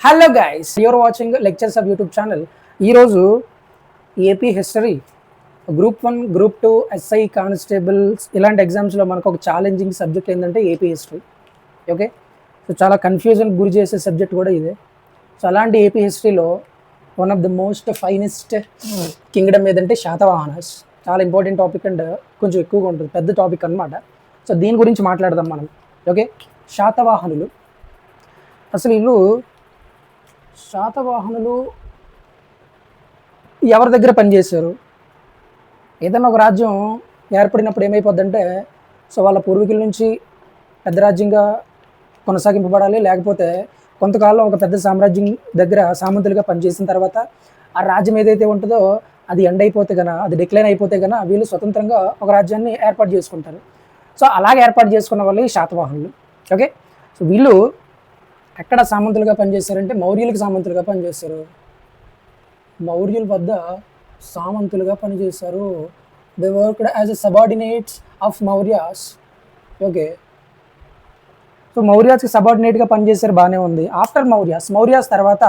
Hello guys, you're watching lectures of YouTube channel. ఈరోజు AP history group 1, group 2, SI constables ఇలాంటి ఎగ్జామ్స్లో మనకు ఒక ఛాలెంజింగ్ సబ్జెక్ట్ ఏంటంటే ఏపీ హిస్టరీ. ఓకే, సో చాలా కన్ఫ్యూజన్ గురి చేసే సబ్జెక్ట్ కూడా ఇదే. సో అలాంటి ఏపీ హిస్టరీలో one of the most finest kingdom ఏదంటే శాతవాహనస్. చాలా ఇంపార్టెంట్ టాపిక్ అండ్ కొంచెం ఎక్కువగా ఉంటుంది, పెద్ద టాపిక్ అనమాట. సో దీని గురించి మాట్లాడదాం మనం. ఓకే, శాతవాహనులు అసలు వీళ్ళు శాతవాహనులు ఎవరి దగ్గర పనిచేశారు? ఏదైనా ఒక రాజ్యం ఏర్పడినప్పుడు ఏమైపోద్దంటే, సో వాళ్ళ పూర్వీకుల నుంచి పెద్ద రాజ్యంగా కొనసాగింపబడాలి, లేకపోతే కొంతకాలం ఒక పెద్ద సామ్రాజ్యం దగ్గర సామంతులుగా పనిచేసిన తర్వాత ఆ రాజ్యం ఏదైతే ఉంటుందో అది ఎండ్ అయిపోతే కనుక, అది డిక్లైన్ అయిపోతే కనుక వీళ్ళు స్వతంత్రంగా ఒక రాజ్యాన్ని ఏర్పాటు చేసుకుంటారు. సో అలాగే ఏర్పాటు చేసుకున్న వాళ్ళు ఈ శాతవాహనులు. ఓకే, సో వీళ్ళు ఎక్కడ సామంతులుగా పనిచేస్తారంటే మౌర్యులకు సామంతులుగా పనిచేస్తారు. మౌర్యుల వద్ద సామంతులుగా పనిచేస్తారు. They worked as a subordinates of Mauryas. Okay, so మౌర్యాస్కి సబార్డినేట్గా పనిచేశారు, బాగానే ఉంది. ఆఫ్టర్ మౌర్యాస్ తర్వాత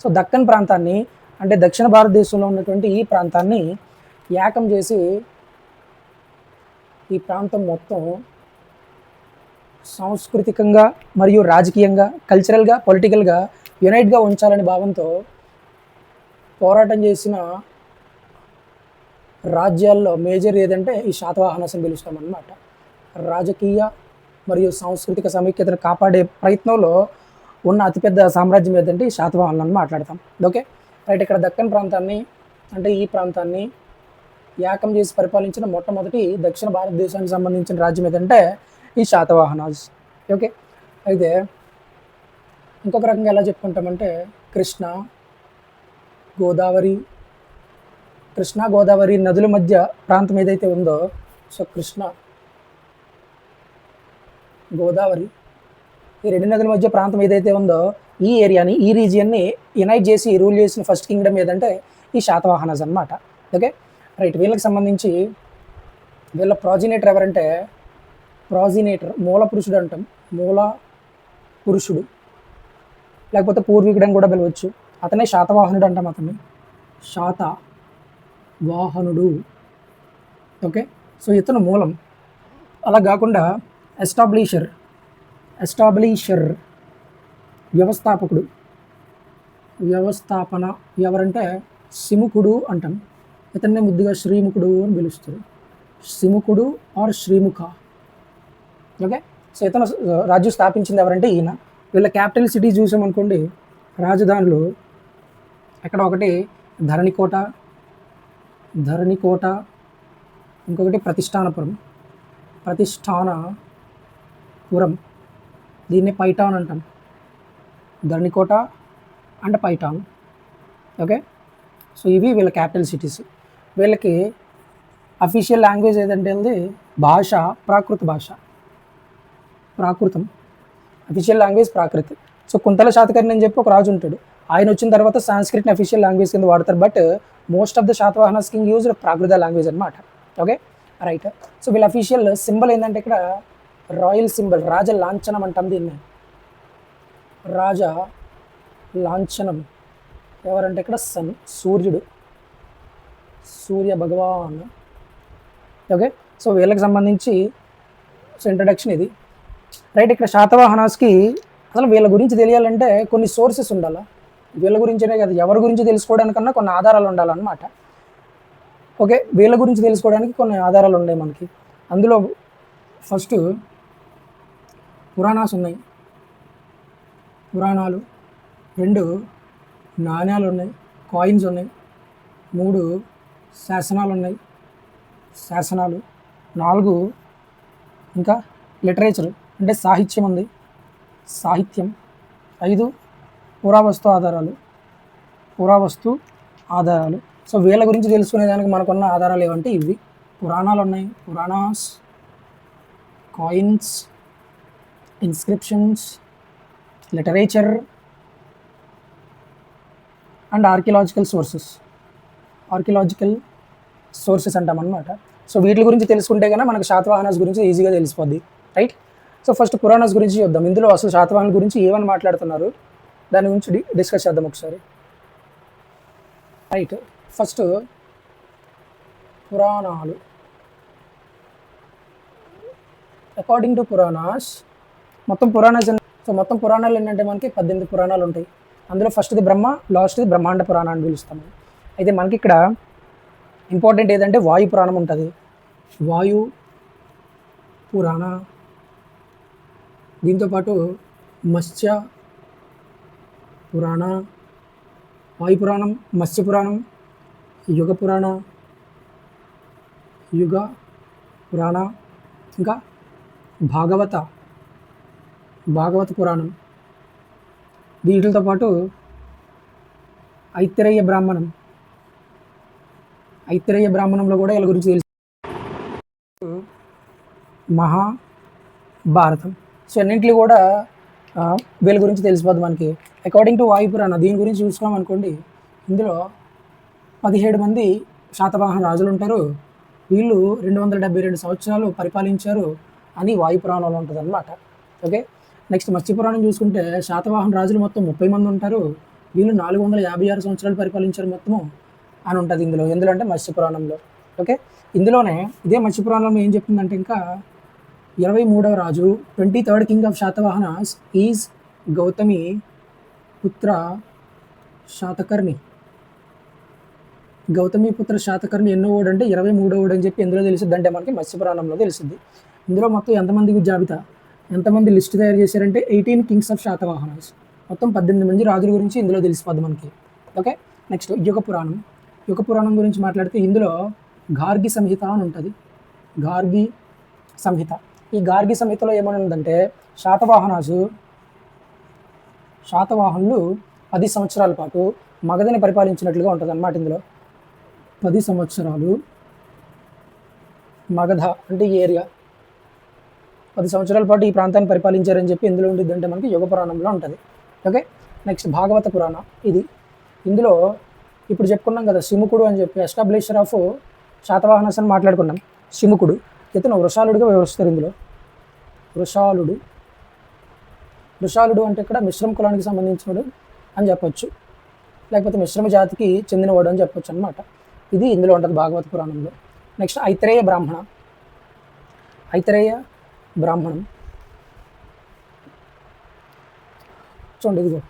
సో దక్కన్ ప్రాంతాన్ని, అంటే దక్షిణ భారతదేశంలో ఉన్నటువంటి ఈ ప్రాంతాన్ని ఏకం చేసి ఈ ప్రాంతం మొత్తం సాంస్కృతికంగా మరియు రాజకీయంగా, కల్చరల్గా, పొలిటికల్గా యునైట్గా ఉంచాలనే భావంతో పోరాటం చేసిన రాజ్యాల్లో మేజర్ ఏదంటే ఈ శాతవాహనస్ అని పిలుస్తాం అన్నమాట. రాజకీయ మరియు సాంస్కృతిక సమైక్యతను కాపాడే ప్రయత్నంలో ఉన్న అతిపెద్ద సామ్రాజ్యం ఏదంటే ఈ శాతవాహనులు అని మాట్లాడతాం. ఓకే రైట్, ఇక్కడ దక్కన్ ప్రాంతాన్ని, అంటే ఈ ప్రాంతాన్ని ఏకం చేసి పరిపాలించిన మొట్టమొదటి దక్షిణ భారతదేశానికి సంబంధించిన రాజ్యం ఏదంటే ఈ శాతవాహనాస్. ఓకే, అయితే ఇంకొక రకంగా ఎలా చెప్పుకుంటామంటే కృష్ణా గోదావరి నదుల మధ్య ప్రాంతం ఏదైతే ఉందో, సో కృష్ణా గోదావరి ఈ రెండు నదుల మధ్య ప్రాంతం ఏదైతే ఉందో ఈ ఏరియాని, ఈ రీజియన్ని యునైట్ చేసి రూల్ చేసిన ఫస్ట్ కింగ్డమ్ ఏదంటే ఈ శాతవాహనాస్ అన్నమాట. ఓకే రైట్, వీళ్ళకి సంబంధించి వీళ్ళ ప్రాజినేటర్ ఎవరంటే, మూల పురుషుడు అంటాం. మూల పురుషుడు లేకపోతే పూర్వీకుడు అని కూడా పిలవచ్చు. అతనే శాతవాహనుడు అంటాం, అతన్ని శాతవాహనుడు. ఓకే, సో ఇతను మూలం. అలా కాకుండా ఎస్టాబ్లిషర్ వ్యవస్థాపన ఎవరంటే సిముకుడు అంటాం. ఇతన్నే ముద్దుగా శ్రీముఖుడు అని పిలుస్తారు. సిముకుడు ఆర్ శ్రీముఖ. ఓకే, సో ఇతను రాజ్యం స్థాపించింది ఎవరంటే ఈయన. వీళ్ళ క్యాపిటల్ సిటీ చూసామనుకోండి, రాజధానులు ఎక్కడ ఒకటి ధరణికోట, ఇంకొకటి ప్రతిష్టానపురం, దీన్ని పైఠాన్ అంటాం. Dharanikota and Paithan. Okay, so ఇవి వీళ్ళ క్యాపిటల్ సిటీస్. వీళ్ళకి అఫీషియల్ లాంగ్వేజ్ ఏదంటే భాష Prakritam. Official language Prakrit. So Kuntala Satakarni అని చెప్పి ఒక రాజు ఉంటాడు. ఆయన వచ్చిన తర్వాత సాంస్క్రిట్ని అఫీషియల్ లాంగ్వేజ్ కింద వాడతారు, but most of the Satavahanas king use Prakrita language అనమాట. ఓకే రైట్, సో వీళ్ళ అఫీషియల్ సింబల్ ఏంటంటే ఇక్కడ రాయల్ సింబల్, రాజ లాంఛనం అంటాం దీన్ని. రాజ లాంఛనం ఎవరంటే ఇక్కడ సూర్య భగవాన్. ఓకే, సో వీళ్ళకి సంబంధించి సో ఇంట్రడక్షన్ ఇది. రైట్, ఇక్కడ శాతవాహనాస్కి అసలు వీళ్ళ గురించి తెలియాలంటే కొన్ని సోర్సెస్ ఉండాలి. వీళ్ళ గురించనే కదా, ఎవరి గురించి తెలుసుకోవడానికన్నా కొన్ని ఆధారాలు ఉండాలన్నమాట. ఓకే, వీళ్ళ గురించి తెలుసుకోవడానికి కొన్ని ఆధారాలు ఉన్నాయి మనకి. అందులో ఫస్ట్ పురాణాలు, 2 నాణ్యాలు ఉన్నాయి, కాయిన్స్ ఉన్నాయి, 3 శాసనాలు, 4 ఇంకా లిటరేచర్ అంటే సాహిత్యం ఉంది, 5 పురావస్తు ఆధారాలు. సో వీళ్ళ గురించి తెలుసుకునేదానికి మనకున్న ఆధారాలు ఏమంటే ఇవి. పురాణాలు ఉన్నాయి, Puranas, coins, inscriptions, literature and archaeological sources అంటాం అన్నమాట. సో వీటి గురించి తెలుసుకుంటే కనుక మనకు శాతవాహనాస్ గురించి ఈజీగా తెలిసిపోద్ది. రైట్, సో ఫస్ట్ పురాణాస్ గురించి చూద్దాం. ఇందులో అసలు శాతవాహనుల గురించి ఏమని మాట్లాడుతున్నారు, దాని గురించి డిస్కస్ చేద్దాం ఒకసారి. రైట్, ఫస్ట్ పురాణాలు. అకార్డింగ్ టు పురాణాస్, మొత్తం పురాణాలు ఏంటంటే మనకి 18 పురాణాలు ఉంటాయి. అందులో ఫస్ట్ది బ్రహ్మ, లాస్ట్ది బ్రహ్మాండ పురాణం అని పిలుస్తాము. అయితే మనకి ఇక్కడ ఇంపార్టెంట్ ఏదంటే వాయు పురాణం ఉంటుంది. వాయు పురాణ, దీంతోపాటు మత్స్య పురాణ, వాయు పురాణం, మత్స్య పురాణం, యుగ పురాణ, ఇంకా భాగవత పురాణం. వీటితో పాటు ఐతిరేయ బ్రాహ్మణంలో కూడా వీళ్ళ గురించి తెలుసు. మహాభారతం. సో అన్నింటిలో కూడా వీళ్ళ గురించి తెలిసిపోద్ది మనకి. అకార్డింగ్ టు వాయు పురాణ, దీని గురించి చూసుకున్నాం అనుకోండి, ఇందులో 17 మంది శాతవాహన రాజులు ఉంటారు. వీళ్ళు 272 సంవత్సరాలు పరిపాలించారు అని వాయు పురాణంలో ఉంటుంది అన్నమాట. ఓకే, నెక్స్ట్ మత్స్యపురాణం చూసుకుంటే శాతవాహన రాజులు మొత్తం 30 మంది ఉంటారు. వీళ్ళు 456 సంవత్సరాలు పరిపాలించారు మొత్తము అని ఉంటుంది ఎందులో అంటే మత్స్యపురాణంలో. ఓకే, ఇందులోనే ఇదే మత్స్యపురాణంలో ఏం చెప్తుందంటే, ఇంకా 23వ రాజు, 23rd king of Satavahanas is Gautami పుత్ర శాతకర్ణి. ఎన్నో ఓడు అంటే 23వ ఓడు అని చెప్పి ఎందులో తెలుస్తుంది అంటే మనకి మత్స్యపురాణంలో తెలుస్తుంది. ఇందులో మొత్తం ఎంతమంది లిస్ట్ తయారు చేశారంటే 18 కింగ్స్ ఆఫ్ శాతవాహనాస్, మొత్తం 18 మంది రాజుల గురించి ఇందులో తెలిసిపోద్ది మనకి. ఓకే, నెక్స్ట్ యుగ పురాణం గురించి మాట్లాడితే ఇందులో గార్గి సంహిత అని ఉంటుంది. గార్గి సంహిత. ఈ గార్గి సంహితలో ఏమని ఉందంటే, శాతవాహనులు 10 సంవత్సరాల పాటు మగధని పరిపాలించినట్లుగా ఉంటుంది అన్నమాట. ఇందులో 10 సంవత్సరాలు మగధ అంటే ఈ ఏరియా, 10 సంవత్సరాల పాటు ఈ ప్రాంతాన్ని పరిపాలించారని చెప్పి ఎందులో ఉండిద్దంటే మనకి యుగ పురాణంలో ఉంటుంది. ఓకే, నెక్స్ట్ భాగవత పురాణ. ఇందులో ఇప్పుడు చెప్పుకున్నాం కదా, శిముకుడు అని చెప్పి ఎస్టాబ్లిషర్ ఆఫ్ శాతవాహనస్ అని మాట్లాడుకున్నాం. శిముకుడు ఇతను వృషాలుడిగా వివరిస్తారు. ఇందులో వృషాలుడు అంటే ఇక్కడ మిశ్రమ కులానికి సంబంధించినడు అని చెప్పొచ్చు, లేకపోతే మిశ్రమ జాతికి చెందినవాడు అని చెప్పొచ్చు అనమాట. ఇది ఇందులో ఉంటుంది భాగవత పురాణంలో. నెక్స్ట్ ఐతిరేయ బ్రాహ్మణం. చూడండి, ఇదిగో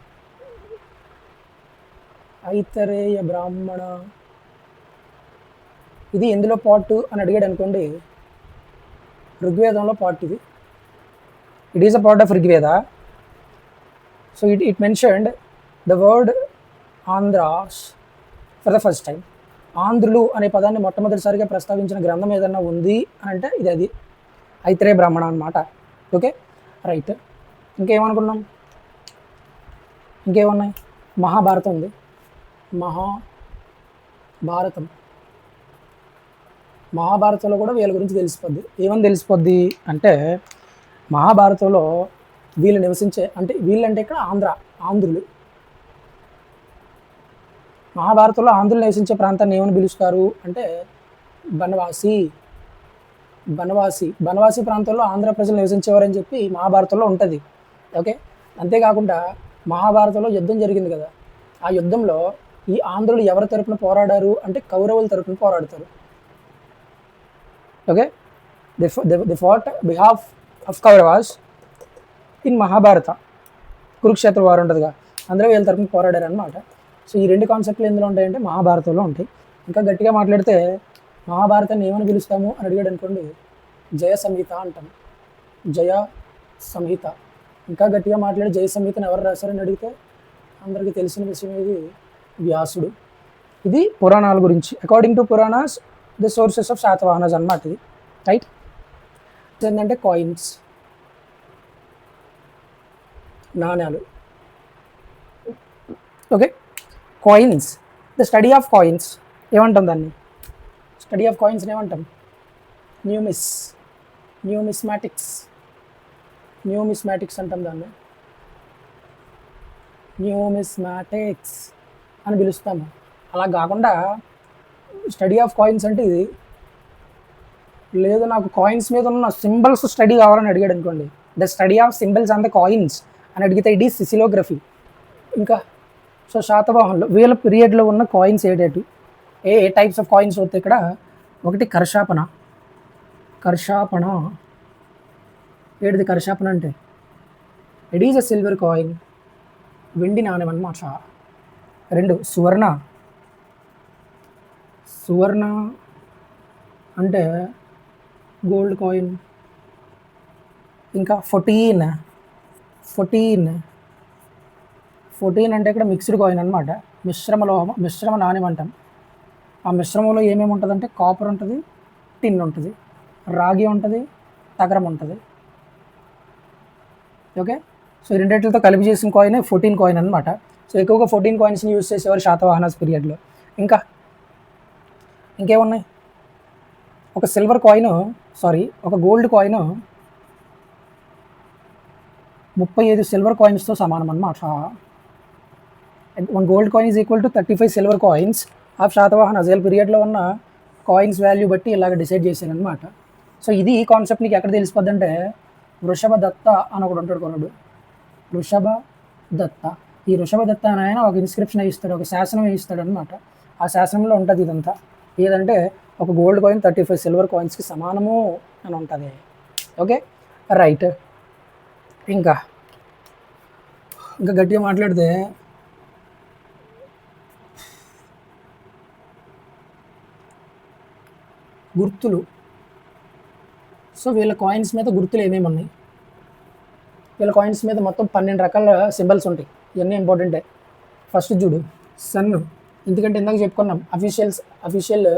ఐతిరేయ బ్రాహ్మణ. ఇది ఎందులో పార్ట్ అని అడిగాడు అనుకోండి, ఋగ్వేదంలో part. It is a part of Rigveda. So it mentioned the word Andhras for the first time. ఆంధ్రులు అనే పదాన్ని మొట్టమొదటిసారిగా ప్రస్తావించిన గ్రంథం ఏదన్నా ఉంది అని అంటే ఇది ఐతిరేయ బ్రాహ్మణ అనమాట. Okay, right. ఇంకేమున్నాయి? మహాభారతం ఉంది. మహాభారతంలో కూడా వీళ్ళ గురించి తెలిసిపోద్ది. ఏమని తెలిసిపోద్ది అంటే, మహాభారతంలో వీళ్ళంటే ఇక్కడ ఆంధ్రులు. మహాభారతంలో ఆంధ్రులు నివసించే ప్రాంతాన్ని ఏమని పిలుస్తారు అంటే బనవాసి ప్రాంతంలో ఆంధ్ర ప్రజలు నివసించేవారని చెప్పి మహాభారతంలో ఉంటుంది. ఓకే, అంతేకాకుండా మహాభారతంలో యుద్ధం జరిగింది కదా, ఆ యుద్ధంలో ఈ ఆంధ్రులు ఎవరి తరపున పోరాడారు అంటే కౌరవుల తరపున పోరాడతారు. Okay, they fought behalf of Kauravas in Mahabharata. Kurukshetra war ఉంటుందిగా, అందులో వీళ్ళ తరపున పోరాడారు అనమాట. సో ఈ 2 కాన్సెప్ట్లు ఎందులో ఉంటాయంటే మహాభారతంలో ఉంటాయి. ఇంకా గట్టిగా మాట్లాడితే మహాభారతాన్ని ఏమని పిలుస్తాము అని అడిగాడు అనుకోండి, జయ సంహిత అంటాం. జయ సంహిత. ఇంకా గట్టిగా మాట్లాడి జయ సంహితను ఎవరు రాశారని అడిగితే అందరికీ తెలిసిన విషయం ఇది వ్యాసుడు. ఇది పురాణాల గురించి. According to Puranas the sources of Satavahanas అన్నమాట ఇది. రైట్. ఏంటంటే కాయిన్స్, నాణ్యాలు. Okay, coins, the study of coins ఏమంటాం దాన్ని? స్టడీ ఆఫ్ కాయిన్స్ని ఏమంటాం? న్యూమిస్మాటిక్స్ అంటాం దాన్ని. న్యూమిస్మాటిక్స్ అని పిలుస్తాము. అలా కాకుండా స్టడీ ఆఫ్ కాయిన్స్ అంటే ఇది లేదు, నాకు కాయిన్స్ మీద ఉన్న సింబల్స్ స్టడీ కావాలని అడిగాడు అనుకోండి, the study of symbols and the coins అని అడిగితే ఇది సిసిలోగ్రఫీ. ఇంకా సో శాతవాహనులు వీళ్ళ పీరియడ్లో ఉన్న కాయిన్స్ ఏడేటి ఏ టైప్స్ ఆఫ్ కాయిన్స్ వస్తాయి ఇక్కడ. ఒకటి కర్షాపణ. కర్షాపణ ఏడిది కర్షాపణ అంటే it is a silver coin, వెండి నాణ్యం అన్నమాట. 2 సువర్ణ. సువర్ణ అంటే గోల్డ్ కాయిన్. ఇంకా 14. 14 అంటే ఇక్కడ మిక్స్డ్ కాయిన్ అనమాట. మిశ్రమ నాణ్యం అంటాం. ఆ మిశ్రమంలో ఏమేమి ఉంటుందంటే కాపర్ ఉంటుంది, టిన్ ఉంటుంది, రాగి ఉంటుంది, తగరం ఉంటుంది. ఓకే, సో ఈ రెండింటితో కలిపి చేసిన కాయిన్ 14 కాయిన్ అనమాట. సో ఎక్కువగా 14 కాయిన్స్ని యూజ్ చేసేవారు శాతవాహనాస్ పీరియడ్లో. ఇంకేమున్నాయి, ఒక సిల్వర్ కాయిన్ ఒక గోల్డ్ కాయిన్ 35 సిల్వర్ కాయిన్స్తో సమానం అన్నమాట. 1 gold coin is equal to 35 silver coins of Satavahana అజేల్ పీరియడ్లో ఉన్న కాయిన్స్ వాల్యూ బట్టి ఇలాగ డిసైడ్ చేశారనమాట. సో ఇది ఈ కాన్సెప్ట్ నీకు ఎక్కడ తెలిసిపోద్ది అంటే వృషభ దత్త అని ఒకడు ఉంటాడు కొనడు. వృషభ దత్త. ఈ వృషభ దత్త అని ఆయన ఒక ఇన్స్క్రిప్షన్ ఇస్తాడు, ఒక శాసనం ఇస్తాడు అనమాట. ఆ శాసనంలో ఉంటుంది ఇదంతా. ఏదంటే ఒక గోల్డ్ కాయిన్ 35 సిల్వర్ కాయిన్స్కి సమానము అని ఉంటుంది. Okay right. ఇంకా గట్టిగా మాట్లాడితే గుర్తులు. సో వీళ్ళ కాయిన్స్ మీద గుర్తులు ఏమేమి ఉన్నాయి, వీళ్ళ కాయిన్స్ మీద మొత్తం 12 రకాల సింబల్స్ ఉంటాయి. ఇవన్నీ ఇంపార్టెంటే. ఫస్ట్ చూడు సన్, ఎందుకంటే ఇందాక చెప్పుకున్నాం అఫీషియల్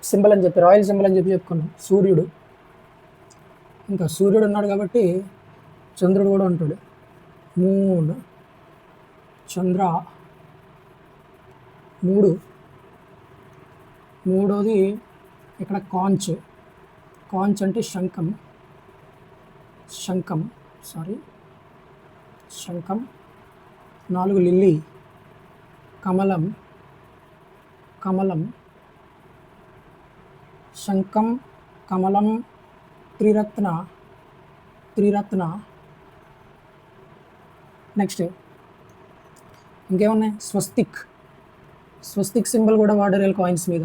సింబల్ అని చెప్పి, రాయల్ సింబల్ అని చెప్పి చెప్పుకున్నాం. సూర్యుడు, ఇంకా సూర్యుడు ఉన్నాడు కాబట్టి చంద్రుడు కూడా ఉంటాడు. మూన్, చంద్ర. మూడోది ఇక్కడ కాంచ్ అంటే శంఖం. 4 లిల్లీ, కమలం. శంఖం, కమలం, త్రిరత్న. నెక్స్ట్ ఇంకేమున్నాయి, స్వస్తిక్ సింబల్ కూడా వాడారు కాయిన్స్ మీద.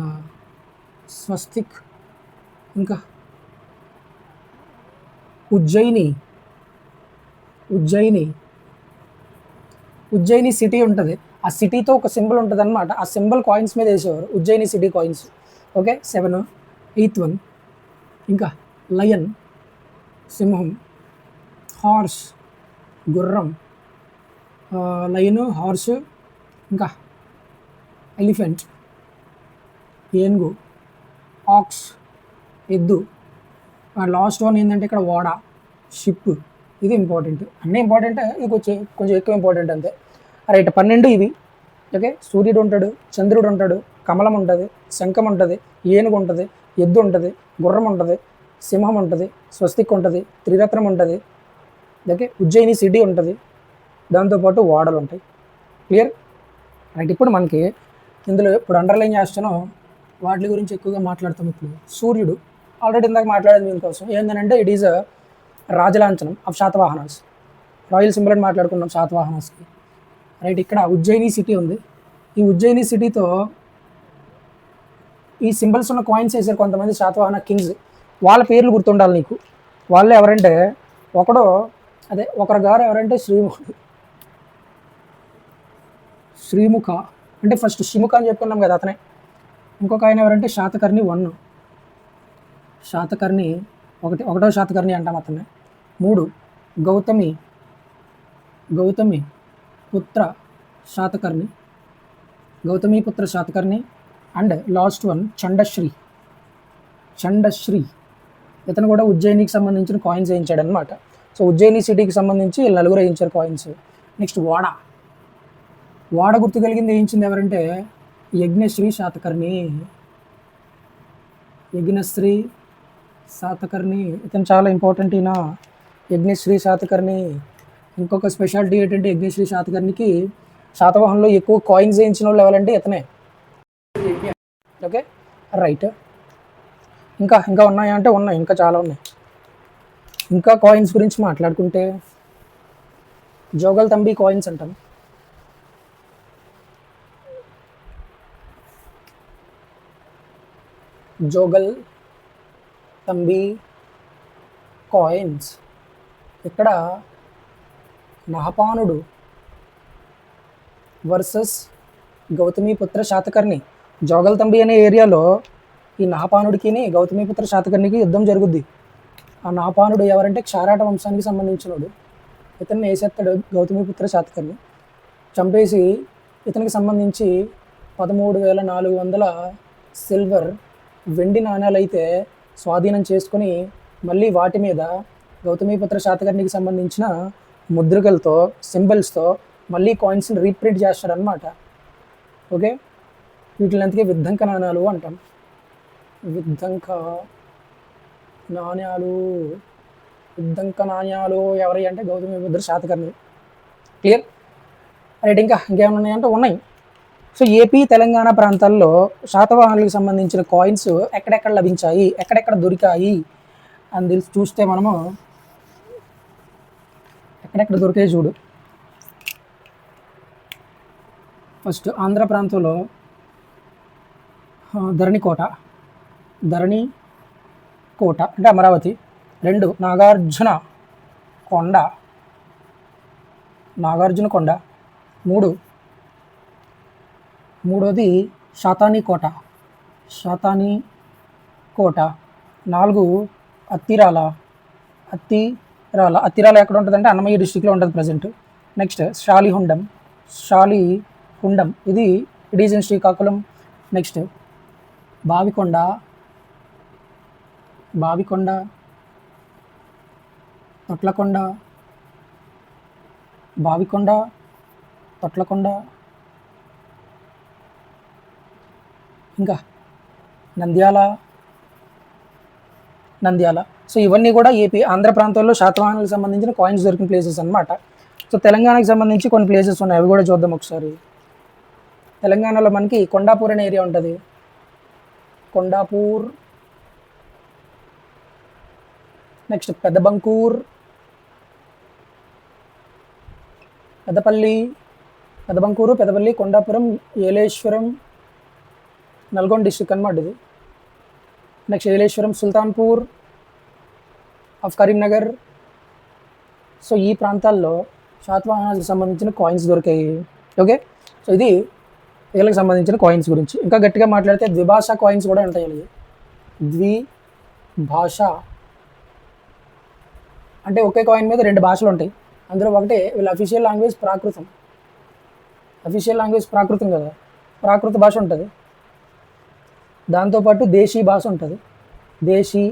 స్వస్తిక్. ఇంకా ఉజ్జయిని సిటీ ఉంటుంది. ఆ సిటీతో ఒక సింబల్ ఉంటుంది అనమాట. ఆ సింబల్ కాయిన్స్ మీద వేసేవారు, Ujjayini city coins. Okay 7. 8th one ఇంకా లయన్, సింహం. హార్స్, గుర్రం. Lion, horse. ఇంకా ఎలిఫెంట్, ఏనుగు. ఆక్స్, ఎద్దు. లాస్ట్ వన్ ఏంటంటే ఇక్కడ ఓడ, షిప్. ఇది ఇంపార్టెంట్. అన్నీ ఇంపార్టెంట్, ఇది కొంచెం ఎక్కువ ఇంపార్టెంట్ అంతే. రైట్ 12 ఇవి. ఓకే, సూర్యుడు ఉంటాడు, చంద్రుడు ఉంటాడు, కమలం ఉంటుంది, శంఖం ఉంటుంది, ఏనుగు ఉంటుంది, ఎద్దు ఉంటుంది, గుర్రం ఉంటుంది, సింహం ఉంటుంది, స్వస్తిక్ ఉంటుంది, త్రిరత్నం ఉంటుంది. ఓకే, ఉజ్జయిని సిటీ ఉంటుంది, దాంతోపాటు ఓడలు ఉంటాయి. Clear right. ఇప్పుడు మనకి ఇందులో ఇప్పుడు అండర్లైన్ చేస్తానో వాటి గురించి ఎక్కువగా మాట్లాడతాం. ఇప్పుడు సూర్యుడు ఆల్రెడీ ఇందాక మాట్లాడేది దీనికోసం ఏంటంటే ఇట్ ఈజ్ రాజలాంఛనం ఆఫ్ శాతవాహనాస్. రాయల్ సింబల్ అని మాట్లాడుకున్నాం శాతవాహనాస్కి. రైట్, ఇక్కడ ఉజ్జయిని సిటీ ఉంది. ఈ ఉజ్జయిని సిటీతో ఈ సింబల్స్ ఉన్న కాయిన్స్ వేసారు కొంతమంది శాతవాహన కింగ్స్. వాళ్ళ పేర్లు గుర్తుండాలి నీకు. వాళ్ళు ఎవరంటే ఒకరి గారు ఎవరంటే శ్రీముఖ అంటే ఫస్ట్ షిముఖ అని చెప్పుకున్నాం కదా, అతనే. ఇంకొక ఆయన ఎవరంటే శాతకర్ణి 1. ఒకటో శాతకర్ణి అంటాం అతనే. 3 Gautamiputra Satakarni. And last one Chandasri. ఇతను కూడా ఉజ్జయినికి సంబంధించిన కాయిన్స్ వేయించాడు అనమాట. సో ఉజ్జయిని సిటీకి సంబంధించి 4 వేయించారు కాయిన్స్. నెక్స్ట్ వాడ గుర్తు కలిగింది వేయించింది ఎవరంటే యజ్ఞశ్రీ శాతకర్ణి. ఇతను చాలా ఇంపార్టెంట్. ఈయన యజ్ఞశ్రీ శాతకర్ణి. ఇంకొక స్పెషాలిటీ ఏంటంటే యజ్ఞశ్రీ శాతకర్ణికి శాతవాహనంలో ఎక్కువ కాయిన్స్ వేయించిన వాళ్ళు ఎవరంటే ఇతనే. Okay right. ఇంకా ఉన్నాయా అంటే ఉన్నాయి, ఇంకా చాలా ఉన్నాయి. ఇంకా కాయిన్స్ గురించి మాట్లాడుకుంటే జోగల్ తంబి కాయిన్స్ అంటాం. జోగల్ తంబి కాయిన్స్. ఇక్కడ నహపానుడు వర్సెస్ గౌతమిపుత్ర శాతకర్ణి. జోగల్ తంబి అనే ఏరియాలో ఈ నహపానుడికి గౌతమిపుత్ర శాతకర్ణికి యుద్ధం జరుగుద్ది. ఆ నహపానుడు ఎవరంటే క్షారాట వంశానికి సంబంధించినోడు. ఇతన్ని వేసేస్తాడు గౌతమిపుత్ర శాతకర్ణి. చంపేసి ఇతనికి సంబంధించి 13,400 సిల్వర్ వెండి నాణ్యాలు అయితే స్వాధీనం చేసుకొని మళ్ళీ వాటి మీద గౌతమిపుత్ర శాతకర్ణికి సంబంధించిన ముద్రికలతో సింబల్స్తో మళ్ళీ కాయిన్స్ని రీప్రింట్ చేస్తాడనమాట. ఓకే, వీటిని అందుకే విద్ధంక నాణ్యాలు అంటాం. విద్ధంక నాణ్యాలు. విద్ధంక నాణ్యాలు ఎవరి అంటే గౌతమిపుత్ర శాతకర్ణి. క్లియర్? రైట్. ఇంకేమైనా ఉన్నాయంటే ఉన్నాయి. సో ఏపీ తెలంగాణ ప్రాంతాల్లో శాతవాహనులకు సంబంధించిన కాయిన్స్ ఎక్కడెక్కడ లభించాయి, ఎక్కడెక్కడ దొరికాయి అని తెలిసి చూస్తే మనము ఎక్కడెక్కడ దొరికాయి చూడు. ఫస్ట్ ఆంధ్ర ప్రాంతంలో ధరణికోట అంటే అమరావతి. 2 నాగార్జున కొండ. 3 మూడోది శాతాని కోట. 4 అత్తిరాల ఎక్కడ ఉంటుందంటే అన్నమయ్య డిస్టిక్లో ఉంటుంది ప్రజెంట్. నెక్స్ట్ శాలిహుండం. ఇది it is in Srikakulam. Next Bavikonda. Thotlakonda. ఇంకా నంద్యాల. సో ఇవన్నీ కూడా ఏపీ ఆంధ్ర ప్రాంతాల్లో శాతవాహనులకు సంబంధించిన కాయిన్స్ దొరికిన ప్లేసెస్ అన్నమాట. సో తెలంగాణకి సంబంధించి కొన్ని ప్లేసెస్ ఉన్నాయి, అవి కూడా చూద్దాం ఒకసారి. తెలంగాణలో మనకి కొండాపూర్ అనే ఏరియా ఉంటుంది. కొండాపూర్. నెక్స్ట్ పెద్దబంకూర్, పెద్దపల్లి, కొండాపురం, ఏలేశ్వరం, నల్గొండ డిస్టిక్ అన్నమాట ఇది. Next Yeleswaram, Sultanpur of Karimnagar. So ఈ ప్రాంతాల్లో శాతవాహనాలకు సంబంధించిన కాయిన్స్ దొరికాయి. ఓకే, సో ఇది వీళ్ళకి సంబంధించిన కాయిన్స్ గురించి. ఇంకా గట్టిగా మాట్లాడితే ద్విభాషా కాయిన్స్ కూడా ఉంటాయి. ద్విభాష అంటే ఒకే కాయిన్ మీద 2 భాషలు ఉంటాయి. అందులో ఒకటి వీళ్ళ అఫీషియల్ లాంగ్వేజ్ ప్రాకృతం కదా, ప్రాకృత భాష ఉంటుంది. దాంతోపాటు దేశీ భాష ఉంటుంది. దేశీ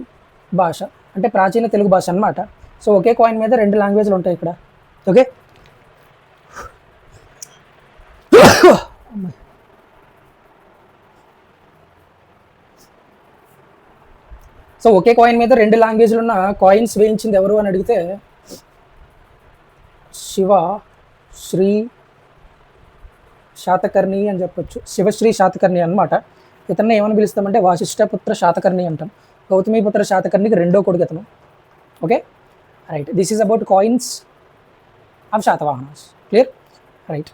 భాష అంటే ప్రాచీన తెలుగు భాష అన్నమాట. సో ఒకే కాయిన్ మీద 2 లాంగ్వేజ్లు ఉంటాయి ఇక్కడ. ఓకే, సో ఒకే కాయిన్ మీద 2 లాంగ్వేజ్లు ఉన్న కాయిన్స్ వేయించింది ఎవరు అని అడిగితే శివశ్రీ శాతకర్ణి అని చెప్పొచ్చు. శివశ్రీ శాతకర్ణి అన్నమాట. ఇతన్ని ఏమని పిలుస్తామంటే వాసిష్ఠపుత్ర శాతకర్ణి అంటాం. గౌతమిపుత్ర శాతకర్ణికి 2వ కొడుకు ఇతను. Okay, right. This is about coins of Satavahanas. Clear? Right.